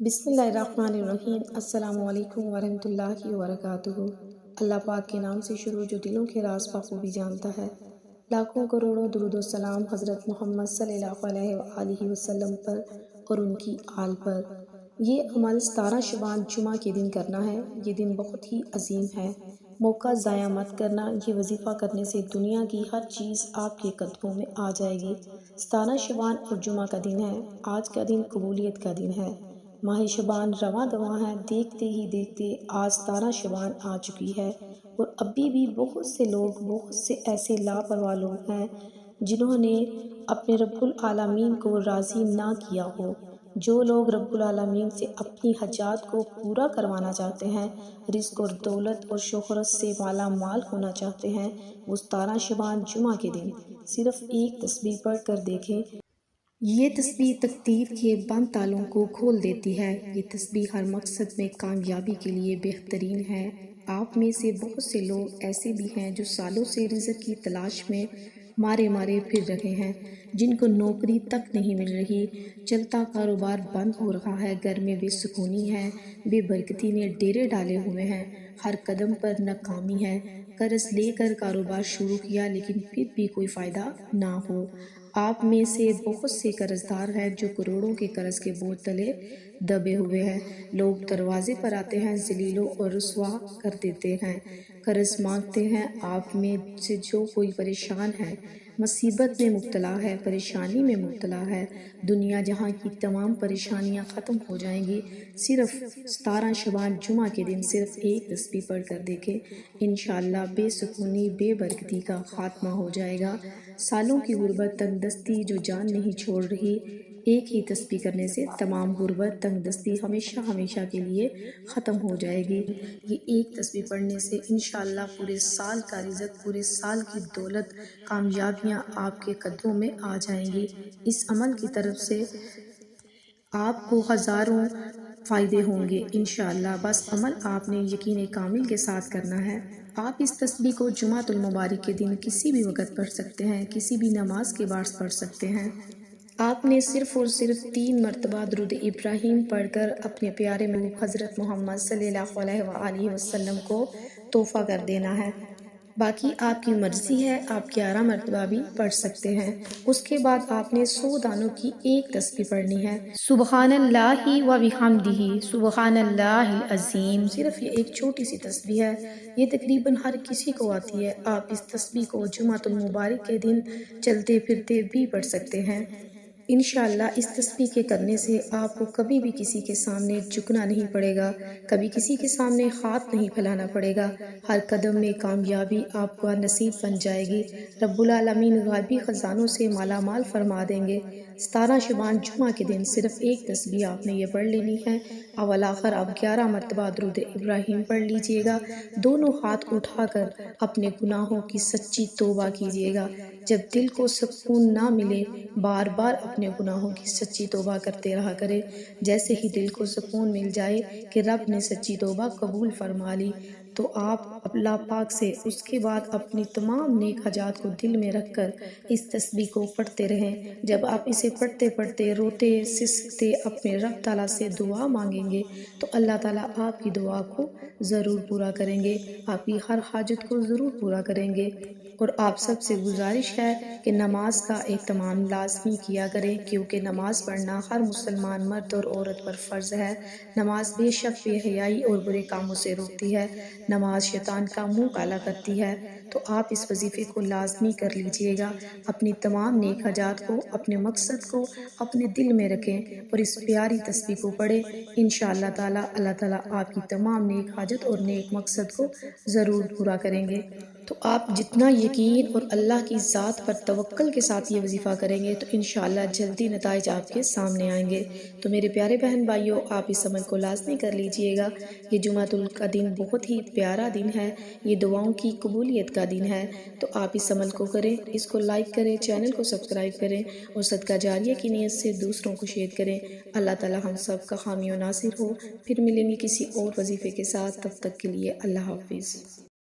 بسم اللہ الرحمن الرحیم۔ السلام علیکم ورحمۃ اللہ وبرکاتہ۔ اللہ پاک کے نام سے شروع جو دلوں کے راز بخوبی جانتا ہے۔ لاکھوں کروڑوں درود و سلام حضرت محمد صلی اللہ علیہ وآلہ وسلم پر اور ان کی آل پر۔ یہ عمل 17 شعبان جمعہ کے دن کرنا ہے۔ یہ دن بہت ہی عظیم ہے، موقع ضائع مت کرنا۔ یہ وظیفہ کرنے سے دنیا کی ہر چیز آپ کے قدموں میں آ جائے گی۔ 17 شعبان اور جمعہ کا دن ہے۔ آج کا دن قبولیت کا دن ہے۔ ماہ شعبان رواں دواں ہے۔ دیکھتے ہی دیکھتے آج 17 شعبان آ چکی ہے، اور ابھی بھی بہت سے لوگ، بہت سے ایسے لاپرواہ لوگ ہیں جنہوں نے اپنے رب العالمین کو راضی نہ کیا ہو۔ جو لوگ رب العالمین سے اپنی حاجات کو پورا کروانا چاہتے ہیں، رزق اور دولت اور شہرت سے مالا مال ہونا چاہتے ہیں، وہ 17 شعبان جمعہ کے دن صرف ایک تسبیح پڑھ کر دیکھیں۔ یہ تسبیح تقدیر کے بند تالوں کو کھول دیتی ہے۔ یہ تسبیح ہر مقصد میں کامیابی کے لیے بہترین ہے۔ آپ میں سے بہت سے لوگ ایسے بھی ہیں جو سالوں سے رزق کی تلاش میں مارے مارے پھر رہے ہیں، جن کو نوکری تک نہیں مل رہی، چلتا کاروبار بند ہو رہا ہے، گھر میں بے سکونی ہے، بے برکتی نے ڈیرے ڈالے ہوئے ہیں، ہر قدم پر ناکامی ہے، قرض لے کر کاروبار شروع کیا لیکن پھر بھی کوئی فائدہ نہ ہو۔ آپ میں سے بہت سے قرض دار ہیں جو کروڑوں کے قرض کے بوجھ تلے دبے ہوئے ہیں۔ لوگ دروازے پر آتے ہیں، ذلیل و رسوا کر دیتے ہیں، قرض مانگتے ہیں۔ آپ میں سے جو کوئی پریشان ہے، مصیبت میں مبتلا ہے، پریشانی میں مبتلا ہے، دنیا جہاں کی تمام پریشانیاں ختم ہو جائیں گی، صرف 17 شعبان جمعہ کے دن صرف ایک تسبیح پڑھ کر دیکھیں۔ انشاءاللہ بے سکونی، بے برکتی کا خاتمہ ہو جائے گا۔ سالوں کی غربت، تنگ دستی جو جان نہیں چھوڑ رہی، ایک ہی تسبیح کرنے سے تمام غربت، تنگ دستی ہمیشہ ہمیشہ کے لیے ختم ہو جائے گی۔ یہ ایک تسبیح پڑھنے سے انشاءاللہ پورے سال کا رزق، پورے سال کی دولت، کامیابیاں آپ کے قدموں میں آ جائیں گی۔ اس عمل کی طرف سے آپ کو ہزاروں فائدے ہوں گے انشاءاللہ۔ بس عمل آپ نے یقین کامل کے ساتھ کرنا ہے۔ آپ اس تسبیح کو جمعۃ المبارک کے دن کسی بھی وقت پڑھ سکتے ہیں، کسی بھی نماز کے بعد پڑھ سکتے ہیں۔ آپ نے صرف اور صرف 3 مرتبہ درود ابراہیم پڑھ کر اپنے پیارے محبوب حضرت محمد صلی اللہ علیہ وآلہ وسلم کو تحفہ کر دینا ہے۔ باقی آپ کی مرضی ہے، آپ 11 مرتبہ بھی پڑھ سکتے ہیں۔ اس کے بعد آپ نے 100 دانوں کی ایک تسبیح پڑھنی ہے، سبحان اللہ و بحمدہ، سبحان اللہ العظیم۔ صرف یہ ایک چھوٹی سی تسبیح ہے، یہ تقریباً ہر کسی کو آتی ہے۔ آپ اس تسبیح کو جمعۃ المبارک کے دن چلتے پھرتے بھی پڑھ سکتے ہیں۔ انشاءاللہ اس تسبیح کے کرنے سے آپ کو کبھی بھی کسی کے سامنے جھکنا نہیں پڑے گا، کبھی کسی کے سامنے ہاتھ نہیں پھیلانا پڑے گا، ہر قدم میں کامیابی آپ کا نصیب بن جائے گی، رب العالمین غیبی خزانوں سے مالا مال فرما دیں گے۔ 17 شعبان جمعہ کے دن صرف ایک تسبیح آپ نے یہ پڑھ لینی ہے۔ اول آخر آپ 11 مرتبہ درود ابراہیم پڑھ لیجئے گا، دونوں ہاتھ اٹھا کر اپنے گناہوں کی سچی توبہ کیجئے گا۔ جب دل کو سکون نہ ملے، بار بار اپنے گناہوں کی سچی توبہ کرتے رہا کرے۔ جیسے ہی دل کو سکون مل جائے کہ رب نے سچی توبہ قبول فرما لی، تو آپ اللہ پاک سے اس کے بعد اپنی تمام نیک حاجات کو دل میں رکھ کر اس تسبیح کو پڑھتے رہیں۔ جب آپ اسے پڑھتے پڑھتے روتے سسکتے اپنے رب تعالیٰ سے دعا مانگیں گے تو اللہ تعالیٰ آپ کی دعا کو ضرور پورا کریں گے، آپ کی ہر حاجت کو ضرور پورا کریں گے۔ اور آپ سب سے گزارش ہے کہ نماز کا اہتمام لازمی کیا کریں، کیونکہ نماز پڑھنا ہر مسلمان مرد اور عورت پر فرض ہے۔ نماز بے شک بے حیائی اور برے کاموں سے روکتی ہے، نماز شیطان کا منہ کالا کرتی ہے۔ تو آپ اس وظیفے کو لازمی کر لیجئے گا، اپنی تمام نیک حاجات کو، اپنے مقصد کو اپنے دل میں رکھیں اور اس پیاری تسبیح کو پڑھیں۔ انشاءاللہ تعالیٰ اللہ تعالیٰ آپ کی تمام نیک حاجت اور نیک مقصد کو ضرور پورا کریں گے۔ تو آپ جتنا یقین اور اللہ کی ذات پر توکل کے ساتھ یہ وظیفہ کریں گے تو انشاءاللہ جلدی نتائج آپ کے سامنے آئیں گے۔ تو میرے پیارے بہن بھائیوں، آپ اس عمل کو لازمی کر لیجئے گا۔ یہ جمعۃ کا دن بہت ہی پیارا دن ہے، یہ دعاؤں کی قبولیت کا دن ہے۔ تو آپ اس عمل کو کریں، اس کو لائک کریں، چینل کو سبسکرائب کریں اور صدقہ جاریہ کی نیت سے دوسروں کو شیئر کریں۔ اللہ تعالیٰ ہم سب کا حامی و ناصر ہو۔ پھر ملیں گے کسی اور وظیفے کے ساتھ، تب تک کے لیے اللہ حافظ۔